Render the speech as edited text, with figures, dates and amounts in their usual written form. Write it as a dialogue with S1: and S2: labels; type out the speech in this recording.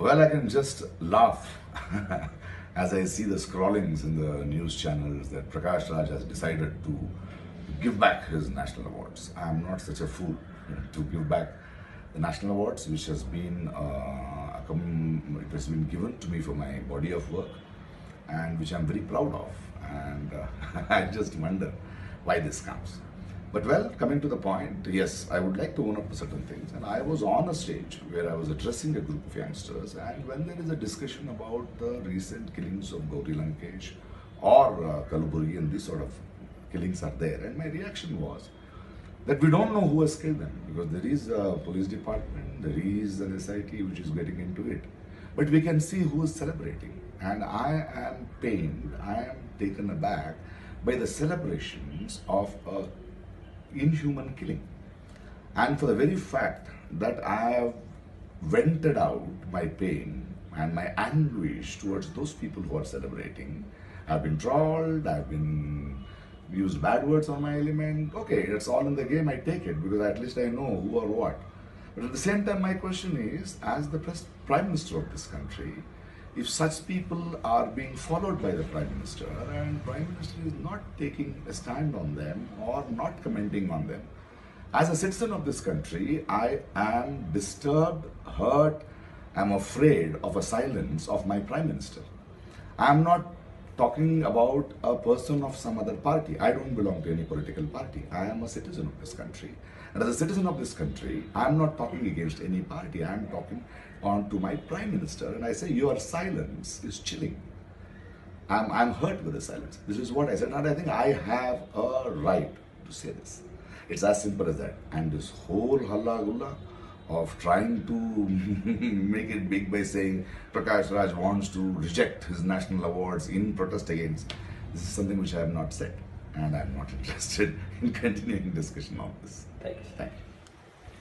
S1: Well, I can just laugh as I see the scrollings in the news channels that Prakash Raj has decided to give back his national awards. I am not such a fool to give back the national awards, which has been it has been given to me for my body of work, and which I'm very proud of. And I just wonder why this comes. But well, coming to the point, yes, I would like to own up to certain things. And I was on a stage where I was addressing a group of youngsters, and when there is a discussion about the recent killings of Gauri Lankesh or Kalaburi, and these sort of killings are there, and my reaction was that we don't know who has killed them, because there is a police department, there is an SIT which is getting into it. But we can see who is celebrating. And I am pained, I am taken aback by the celebrations of a inhuman killing. And for the very fact that I have vented out my pain and my anguish towards those people who are celebrating, I've been trolled, I've been used bad words on my element. Okay, it's all in the game, I take it, because at least I know who or what. But at the same time, my question is, as the Prime Minister of this country, if such people are being followed by the Prime Minister, and Prime Minister is not taking a stand on them or not commenting on them, as a citizen of this country, I am disturbed, hurt, I'm afraid of a silence of my Prime Minister. I'm not talking about a person of some other party. I don't belong to any political party. I am a citizen of this country. And as a citizen of this country, I'm not talking against any party. I'm talking on to my Prime Minister, and I say your silence is chilling. I'm hurt with the silence. This is what I said, and I think I have a right to say this. It's as simple as that. And this whole halla gulla of trying to make it big by saying Prakash Raj wants to reject his national awards in protest against, this is something which I have not said, and I'm not interested in continuing discussion on this.
S2: Thank you.
S1: Thank you.